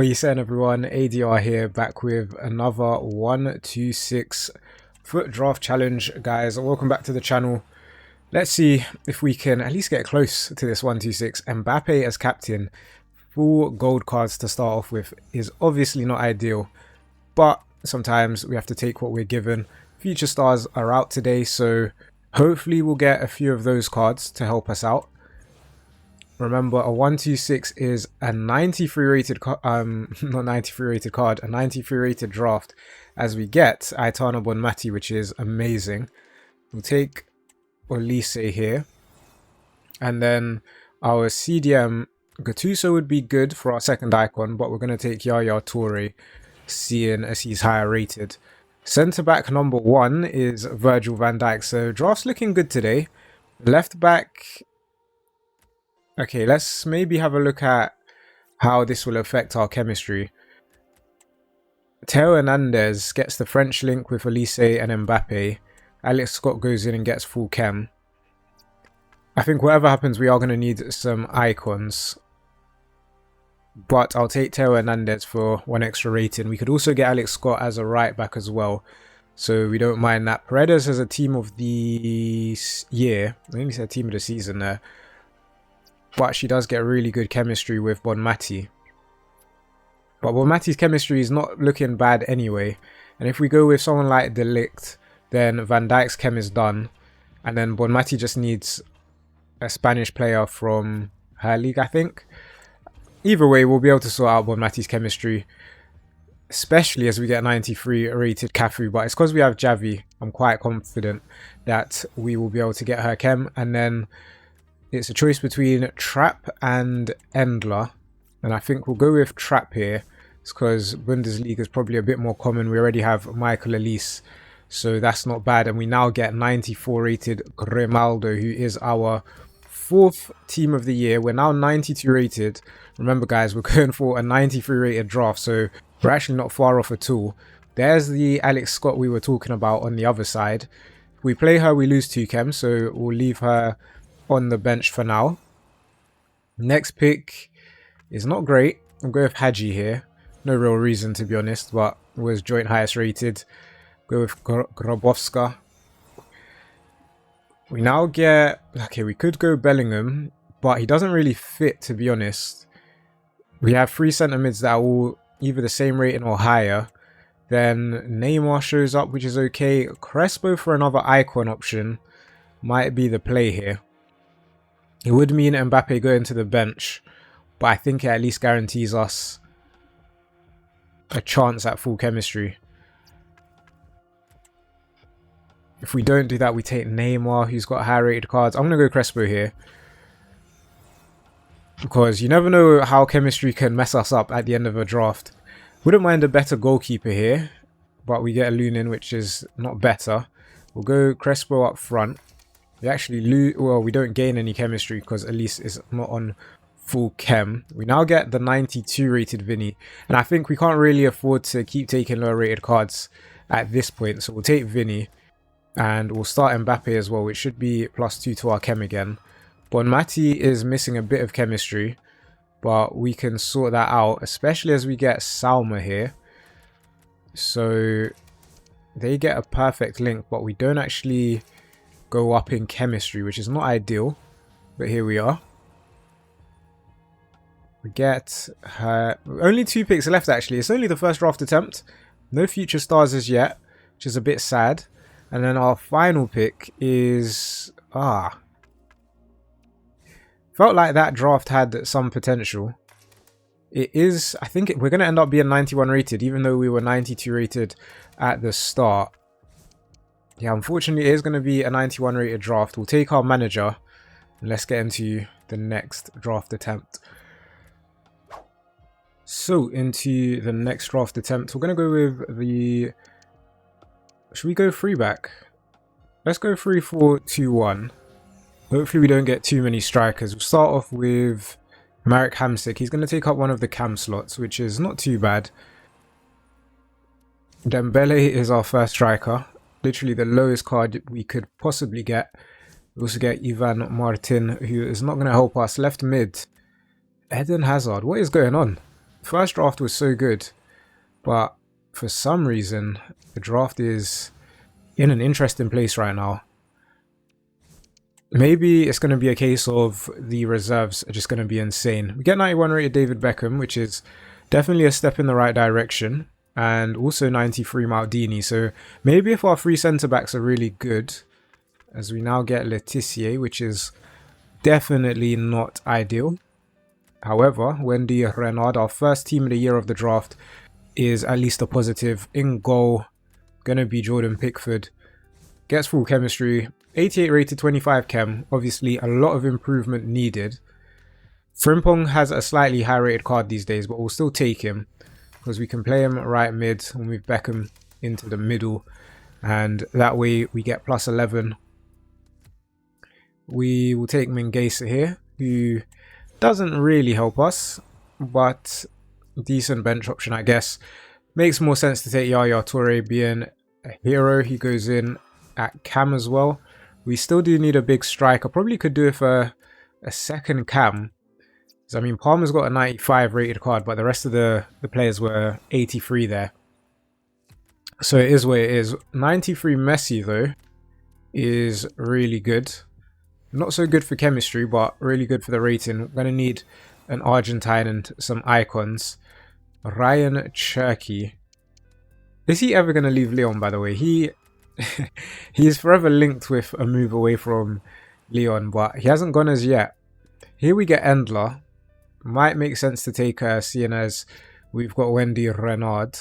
What are you saying, everyone? ADR here, back with another 126 FUT Draft challenge, guys. Welcome back to the channel. Let's see if we can at least get close to this 126. Mbappe as captain, full gold cards to start off with, is obviously not ideal, but sometimes we have to take what we're given. Future stars are out today, so hopefully we'll get a few of those cards to help us out. Remember, a 126 is a 93 rated not 93 rated card, a 93 rated draft, as we get Aitana Bonmati, which is amazing. We'll take Olise here, and then our CDM Gattuso would be good for our second icon, but we're going to take Yaya Toure, seeing as he's higher rated. Centre back number 1 is Virgil van Dijk, so draft's looking good today. Left back, okay, let's maybe have a look at how this will affect our chemistry. Theo Hernandez gets the French link with Olise and Mbappe. Alex Scott goes in and gets full chem. I think whatever happens, we are going to need some icons. But I'll take Theo Hernandez for 1 extra rating. We could also get Alex Scott as a right back as well, so we don't mind that. Paredes as a team of the year. I only said team of the season there. But she does get really good chemistry with Bonmati. But Bonmati's chemistry is not looking bad anyway. And if we go with someone like De Ligt, then Van Dijk's chem is done. And then Bonmati just needs a Spanish player from her league, I think. Either way, we'll be able to sort out Bonmati's chemistry, especially as we get 93 rated Cafu. But it's because we have Javi, I'm quite confident that we will be able to get her chem. And then it's a choice between Trap and Endler, and I think we'll go with Trap here. It's because Bundesliga is probably a bit more common. We already have Michael Elise, so that's not bad. And we now get 94 rated Grimaldo, who is our 4th team of the year. We're now 92 rated. Remember, guys, we're going for a 93 rated draft, so we're actually not far off at all. There's the Alex Scott we were talking about on the other side. If we play her, we lose 2 chem, so we'll leave her on the bench for now. Next pick is not great. I'll go with Hadji here. No real reason, to be honest, but was joint highest rated. Go with Grabowska. We now get, okay, we could go Bellingham, but he doesn't really fit, to be honest. We have 3 centre mids that are all either the same rating or higher. Then Neymar shows up, which is okay. Crespo for another icon option might be the play here. It would mean Mbappe going to the bench, but I think it at least guarantees us a chance at full chemistry. If we don't do that, we take Neymar, who's got high rated cards. I'm going to go Crespo here, because you never know how chemistry can mess us up at the end of a draft. Wouldn't mind a better goalkeeper here, but we get a Lunin, which is not better. We'll go Crespo up front. We actually lose, well, we don't gain any chemistry because Elise is not on full chem. We now get the 92 rated Vinny, and I think we can't really afford to keep taking lower rated cards at this point, so we'll take Vinny, and we'll start Mbappe as well, which should be +2 to our chem again. Bonmati is missing a bit of chemistry, but we can sort that out, especially as we get Salma here. So they get a perfect link, but we don't actually go up in chemistry, which is not ideal, but here we are. We get her, only 2 picks left actually. It's only the first draft attempt, no future stars as yet, which is a bit sad. And then our final pick is felt like that draft had some potential. It is, I think we're going to end up being 91 rated, even though we were 92 rated at the start. Yeah, unfortunately, it is going to be a 91 rated draft. We'll take our manager, and let's get into the next draft attempt. So, into the next draft attempt, we're going to go with the... Should we go 3 back? Let's go 3-4-2-1. Hopefully we don't get too many strikers. We'll start off with Marek Hamsik. He's going to take up one of the cam slots, which is not too bad. Dembele is our first striker. Literally the lowest card we could possibly get. We also get Ivan Martin, who is not going to help us. Left mid, Eden Hazard. What is going on? First draft was so good, but for some reason, the draft is in an interesting place right now. Maybe it's going to be a case of the reserves are just going to be insane. We get 91 rated David Beckham, which is definitely a step in the right direction. And also 93 Maldini. So maybe if our three centre-backs are really good, as we now get Letizia, which is definitely not ideal. However, Wendy Renard, our first team of the year of the draft, is at least a positive. In goal, going to be Jordan Pickford. Gets full chemistry. 88 rated, 25 chem. Obviously, a lot of improvement needed. Frimpong has a slightly high rated card these days, but we'll still take him because we can play him right mid and move Beckham into the middle. And that way we get plus 11. We will take Mingueza here, who doesn't really help us, but decent bench option, I guess. Makes more sense to take Yaya Toure being a hero. He goes in at cam as well. We still do need a big striker. Probably could do it for a second cam. I mean, Palmer's got a 95 rated card, but the rest of the players were 83 there. So it is what it is. 93 Messi, though, is really good. Not so good for chemistry, but really good for the rating. We're going to need an Argentine and some icons. Ryan Cherky. Is he ever going to leave Lyon, by the way? He's forever linked with a move away from Lyon, but he hasn't gone as yet. Here we get Endler. Might make sense to take her, seeing as we've got Wendy Renard.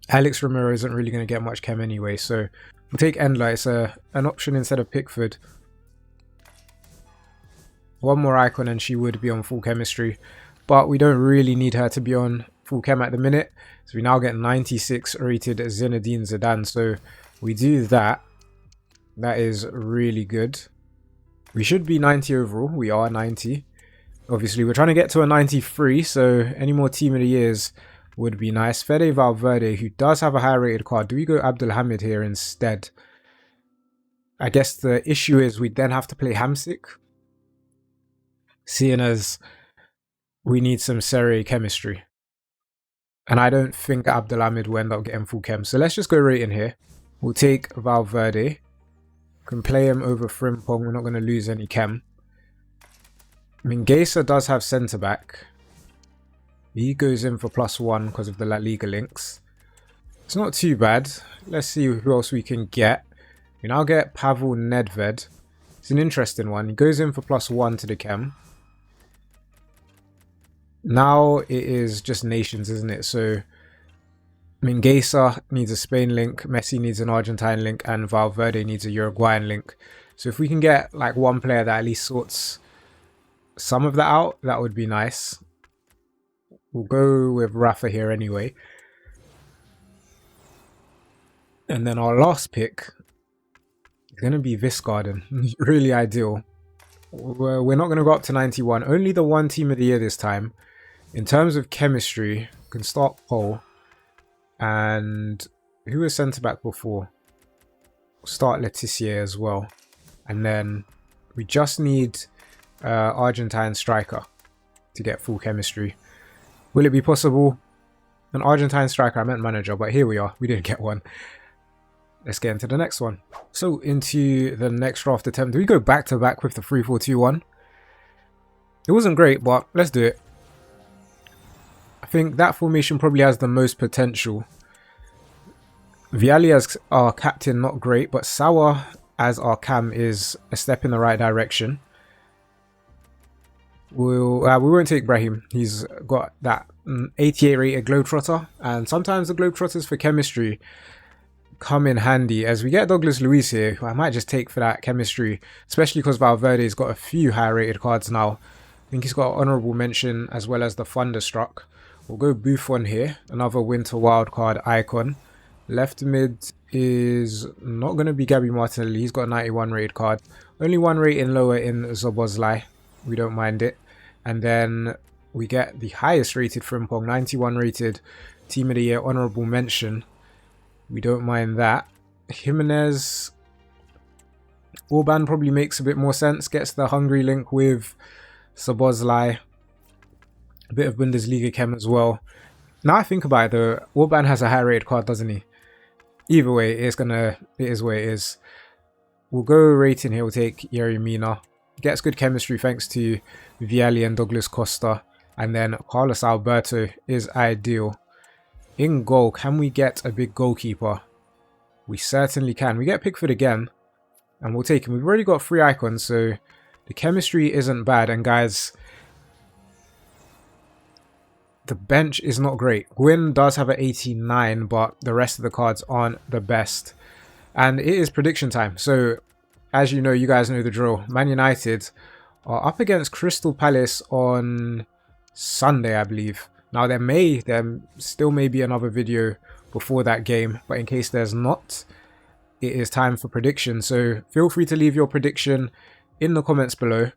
Alex Romero isn't really going to get much chem anyway, so we'll take Endler. It's an option instead of Pickford. One more icon and she would be on full chemistry, but we don't really need her to be on full chem at the minute. So we now get 96 rated Zinedine Zidane, so we do that. That is really good. We should be 90 overall. We are 90. Obviously, we're trying to get to a 93, so any more team of the years would be nice. Fede Valverde, who does have a high rated card. Do we go Abdelhamid here instead? I guess the issue is we then have to play Hamsik, seeing as we need some Serie chemistry. And I don't think Abdelhamid will end up getting full chem. So let's just go right in here. We'll take Valverde. Can play him over Frimpong. We're not going to lose any chem. Mingueza does have centre-back. He goes in for +1 because of the La Liga links. It's not too bad. Let's see who else we can get. We now get Pavel Nedved. It's an interesting one. He goes in for +1 to the chem. Now it is just nations, isn't it? So Mingueza needs a Spain link, Messi needs an Argentine link, and Valverde needs a Uruguayan link. So if we can get like one player that at least sorts some of that out, that would be nice. We'll go with Rafa here anyway. And then our last pick is going to be Visgarden. Really ideal. We're not going to go up to 91. Only the one team of the year this time. In terms of chemistry, we can start Paul. And who was centre-back before? We'll start Letizia as well. And then we just need Argentine striker to get full chemistry. Will it be possible? An Argentine striker, I meant manager, but here we are. We didn't get one. Let's get into the next one. So into the next draft attempt. Do we go back to back with the 3-4-2-1? It wasn't great, but let's do it. I think that formation probably has the most potential. Vialli as our captain, not great, but Sawa as our cam is a step in the right direction. We won't take Brahim. He's got that 88 rated Globetrotter, and sometimes the Globetrotters for chemistry come in handy. As we get Douglas Luiz here, who I might just take for that chemistry, especially because Valverde's got a few high rated cards now. I think he's got an honourable mention as well as the Thunderstruck. We'll go Buffon here, another winter wildcard icon. Left mid is not going to be Gabby Martinelli. He's got a 91 rated card. Only one rating lower in Szoboszlai. We don't mind it. And then we get the highest rated Frimpong, 91 rated team of the year, honourable mention. We don't mind that. Jimenez, Orban probably makes a bit more sense. Gets the Hungary link with Szoboszlai. A bit of Bundesliga chem as well. Now I think about it though, Orban has a high rated card, doesn't he? Either way, it is what it is. We'll go rating here, we'll take Yerry Mina. Gets good chemistry thanks to Vialli and Douglas Costa. And then Carlos Alberto is ideal. In goal, can we get a big goalkeeper? We certainly can. We get Pickford again. And we'll take him. We've already got 3 icons, so the chemistry isn't bad. And guys, the bench is not great. Gwyn does have an 89, but the rest of the cards aren't the best. And it is prediction time. So, as you know, you guys know the drill. Man United are up against Crystal Palace on Sunday, I believe. Now, there still may be another video before that game. But in case there's not, it is time for prediction. So, feel free to leave your prediction in the comments below.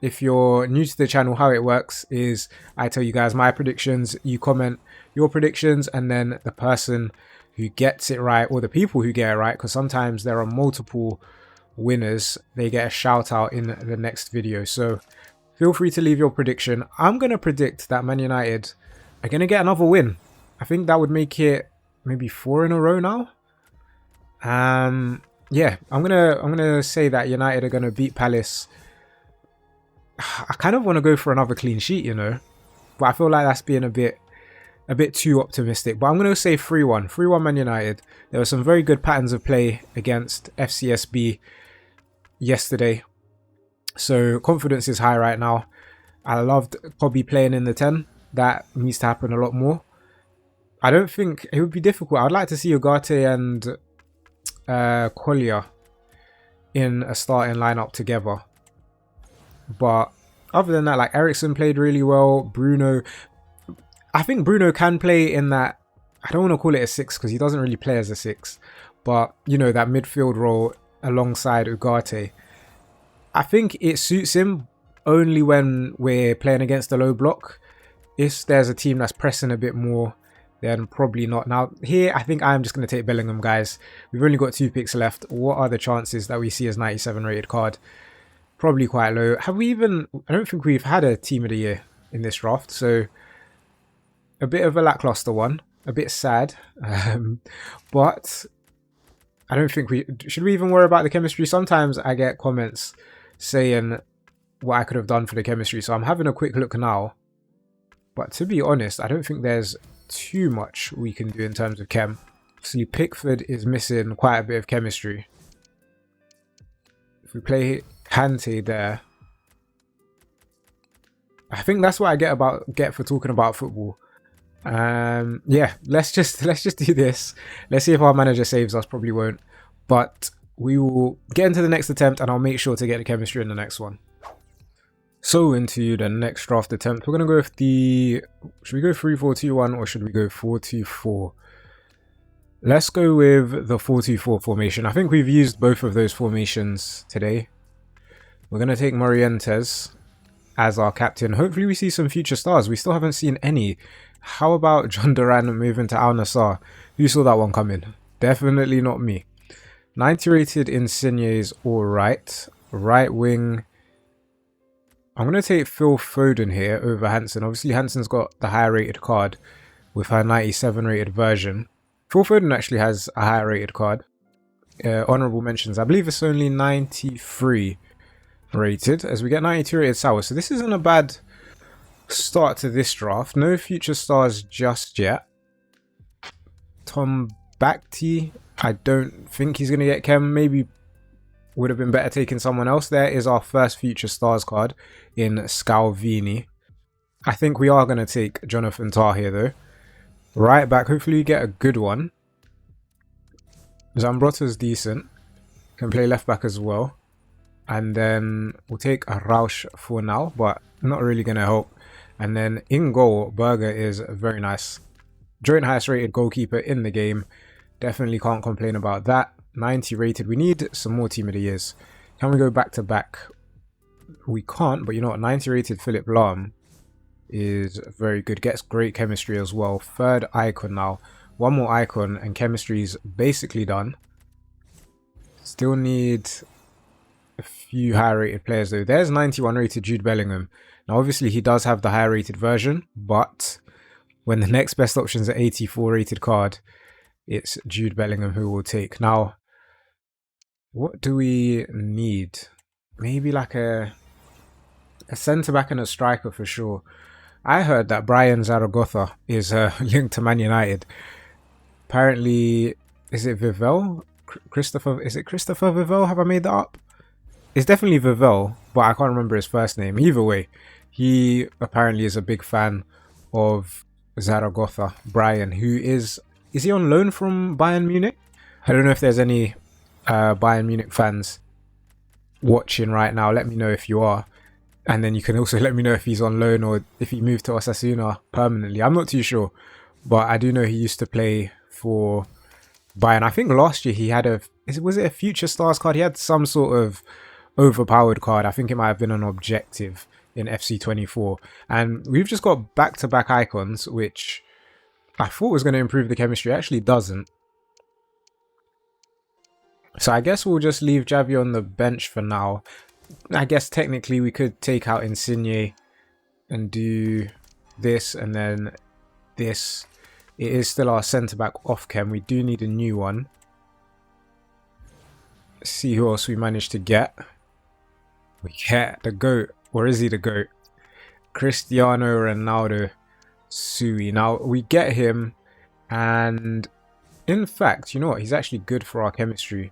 If you're new to the channel, how it works is I tell you guys my predictions, you comment your predictions, and then the person who gets it right, or the people who get it right, because sometimes there are multiple winners, they get a shout out in the next video. So feel free to leave your prediction. I'm going to predict that Man United are going to get another win. I think that would make it maybe 4 in a row now. Yeah, I'm gonna say that United are going to beat Palace. I kind of want to go for another clean sheet, you know, but I feel like that's being a bit too optimistic. But I'm going to say 3-1. 3-1 Man United. There were some very good patterns of play against FCSB yesterday. So confidence is high right now. I loved Kobe playing in the 10. That needs to happen a lot more. I don't think it would be difficult. I'd like to see Ugarte and Collier in a starting lineup together. But other than that, like, Ericsson played really well. Bruno, I think Bruno can play in that, I don't want to call it a 6 because he doesn't really play as a 6. But, you know, that midfield role alongside Ugarte. I think it suits him only when we're playing against a low block. If there's a team that's pressing a bit more, then probably not. Now, here, I think I'm just going to take Bellingham, guys. We've only got 2 picks left. What are the chances that we see as 97 rated card? Probably quite low. Have we even... I don't think we've had a team of the year in this draft. So, a bit of a lackluster one. A bit sad. But I don't think we... Should we even worry about the chemistry? Sometimes I get comments saying what I could have done for the chemistry. So, I'm having a quick look now. But to be honest, I don't think there's too much we can do in terms of chem. See, Pickford is missing quite a bit of chemistry. If we play Kante there, I think that's what I get for talking about football. Yeah, let's just do this. Let's see if our manager saves us. Probably won't, but we will get into the next attempt, and I'll make sure to get the chemistry in the next one. So into the next draft attempt, we're gonna go with the... Should we go 3-4-2-1 or should we go 4-2-4? Let's go with the 4-2-4 formation. I think we've used both of those formations today. We're gonna take Nepenthez as our captain. Hopefully we see some future stars. We still haven't seen any. How about John Duran moving to Al Nassr? Who saw that one coming? Definitely not me. 90 rated Insigne is alright. Right wing, I'm going to take Phil Foden here over Hansen. Obviously, Hansen's got the higher rated card with her 97 rated version. Phil Foden actually has a higher rated card. Honourable mentions. I believe it's only 93 rated, as we get 92 rated Sour. So this isn't a bad start to this draft. No future stars just yet. Tom Bakti, I don't think he's going to get chem. Maybe would have been better taking someone else. There is our first future stars card in Scalvini. I think we are going to take Jonathan Tah here though. Right back, hopefully we get a good one. Zambrotta's decent. Can play left back as well. And then we'll take a Rausch for now, but not really going to help. And then in goal, Berger is very nice. Joint highest rated goalkeeper in the game. Definitely can't complain about that. 90 rated. We need some more team of the years. Can we go back to back? We can't, but you know what? 90 rated Philip Lahm is very good. Gets great chemistry as well. Third icon now. One more icon and chemistry is basically done. Still need a few high rated players though. There's 91 rated Jude Bellingham. Now, obviously, he does have the higher rated version, but when the next best option is an 84 rated card, it's Jude Bellingham who we'll take. Now, what do we need? Maybe like a centre-back and a striker for sure. I heard that Brian Zaragoza is linked to Man United. Apparently, is it Vivell? Is it Christopher Vivell? Have I made that up? It's definitely Vivell, but I can't remember his first name. Either way, he apparently is a big fan of Zaragoza. Brian, who is he on loan from Bayern Munich? I don't know if there's any Bayern Munich fans watching right now. Let me know if you are. And then you can also let me know if he's on loan or if he moved to Osasuna permanently. I'm not too sure, but I do know he used to play for Bayern. I think last year he had was it a Future Stars card? He had some sort of overpowered card. I think it might have been an objective in FC24. And we've just got back-to-back icons, which I thought was going to improve the chemistry. It actually doesn't. So I guess we'll just leave Javi on the bench for now. I guess technically we could take out Insigne and do this and then this. It is still our centre-back off-chem. We do need a new one. Let's see who else we managed to get. We get the GOAT. Or is he the GOAT? Cristiano Ronaldo Sui. Now, we get him and in fact, you know what? He's actually good for our chemistry.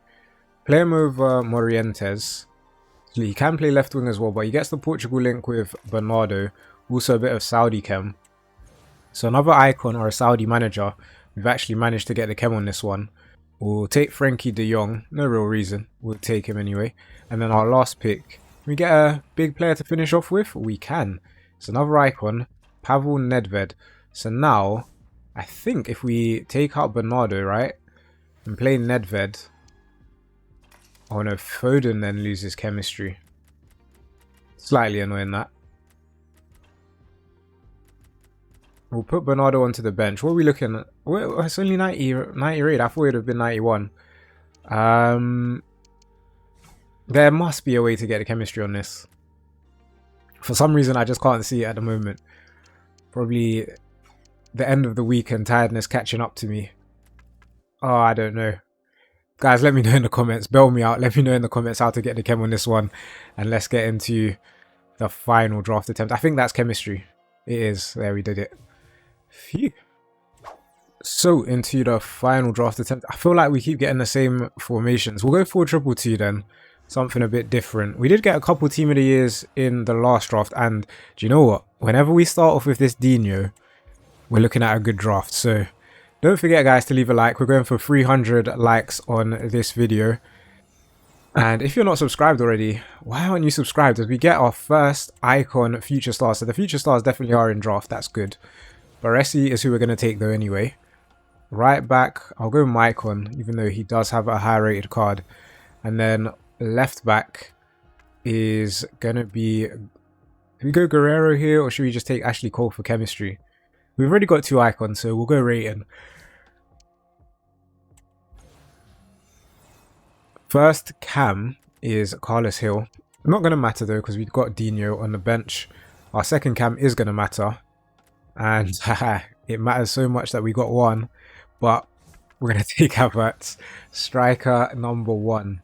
Play him over Morientes. He can play left wing as well, but he gets the Portugal link with Bernardo. Also a bit of Saudi chem. So another icon or a Saudi manager. We've actually managed to get the chem on this one. We'll take Frankie de Jong. No real reason. We'll take him anyway. And then our last pick. Can we get a big player to finish off with? We can. It's another icon. Pavel Nedved. So now, I think if we take out Bernardo, right? And play Nedved. Oh no, Foden then loses chemistry. Slightly annoying that. We'll put Bernardo onto the bench. What are we looking at? Well, it's only 98. I thought it would have been 91. There must be a way to get the chemistry on this. For some reason, I just can't see it at the moment. Probably the end of the week and tiredness catching up to me. Oh, I don't know. Guys, let me know in the comments. Bail me out. Let me know in the comments how to get the chem on this one. And let's get into the final draft attempt. I think that's chemistry. It is. There, we did it. Phew. So, into the final draft attempt. I feel like we keep getting the same formations. We'll go 4-2-2 then. Something a bit different. We did get a couple team of the years in the last draft. And do you know what? Whenever we start off with this Dino, we're looking at a good draft. So, don't forget guys to leave a like. We're going for 300 likes on this video. And if you're not subscribed already, why aren't you subscribed? As we get our first icon Future Stars. So the Future Stars definitely are in draft. That's good. Baresi is who we're going to take though anyway. Right back, I'll go Maicon, even though he does have a high rated card. And then left back is going to be... Do we go Guerrero here or should we just take Ashley Cole for chemistry? We've already got two icons, so we'll go Rayton. First cam is Carlos Hill. Not going to matter though, because we've got Dino on the bench. Our second cam is going to matter. And it matters so much that we got one. But we're going to take Havertz. Striker number 1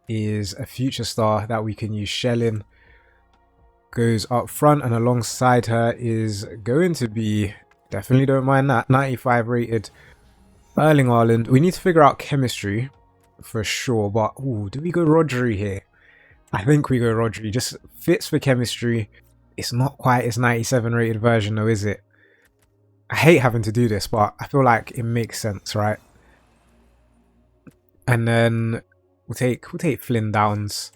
is a future star that we can use. Shelling goes up front, and alongside her is going to be... Definitely don't mind that. 95 rated Erling Haaland. We need to figure out chemistry for sure. But, ooh, do we go Rodri here? I think we go Rodri. Just fits for chemistry. It's not quite his 97 rated version though, is it? I hate having to do this, but I feel like it makes sense, right? And then we'll take Flynn Downs.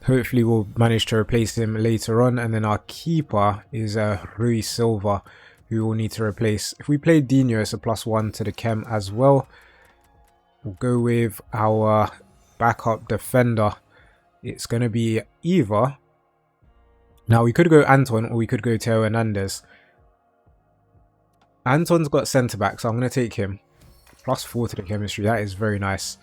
Hopefully we'll manage to replace him later on. And then our keeper is Rui Silva, who we'll need to replace. If we play Dino, it's a +1 to the chem as well. We'll go with our backup defender. It's going to be Eva. Now, we could go Anton or we could go Theo Hernandez. Anton's got centre-back, so I'm going to take him. +4 to the chemistry. That is very nice.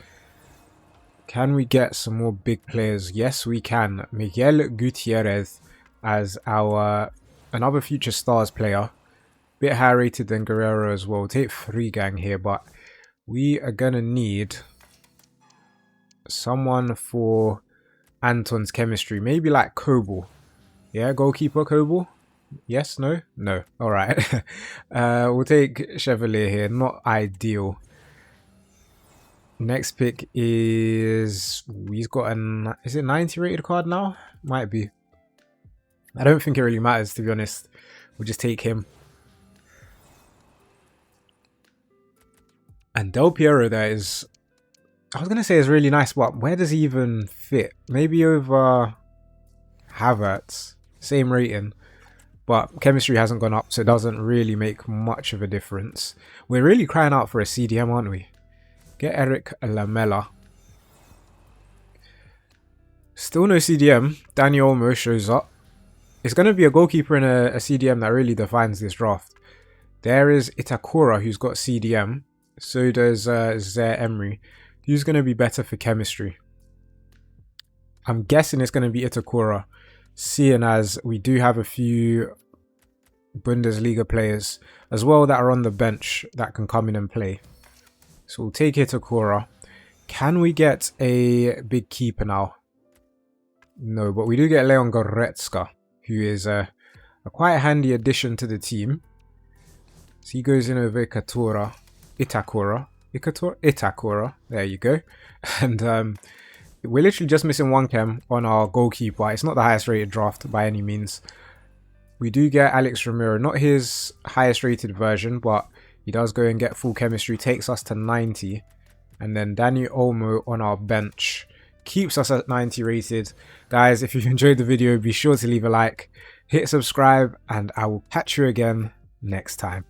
Can we get some more big players? Yes, we can. Miguel Gutierrez as our another Future Stars player. Bit higher rated than Guerrero as well. We'll take 3 gang here, but we are gonna need someone for Anton's chemistry. Maybe like Koble. Yeah, goalkeeper Koble. Yes, no? No. Alright. We'll take Chevalier here. Not ideal. Next pick is... He's got an... Is it 90 rated card now? Might be. I don't think it really matters, to be honest. We'll just take him. And Del Piero there is... I was going to say is really nice, but where does he even fit? Maybe over Havertz. Same rating. But chemistry hasn't gone up, so it doesn't really make much of a difference. We're really crying out for a CDM, aren't we? Get Eric Lamela. Still no CDM. Dani Olmo shows up. It's going to be a goalkeeper and a CDM that really defines this draft. There is Itakura, who's got CDM. So does Zaire Emery. Who's going to be better for chemistry? I'm guessing it's going to be Itakura, seeing as we do have a few Bundesliga players as well that are on the bench that can come in and play. So we'll take Itakura. Can we get a big keeper now? No, but we do get Leon Goretzka, who is a quite handy addition to the team. So he goes in over Itakura. Itakura. There you go. And we're literally just missing 1 chem on our goalkeeper. It's not the highest rated draft by any means. We do get Alex Romero. Not his highest rated version, but he does go and get full chemistry. Takes us to 90. And then Dani Olmo on our bench keeps us at 90 rated. Guys, if you've enjoyed the video, be sure to leave a like, hit subscribe, and I will catch you again next time.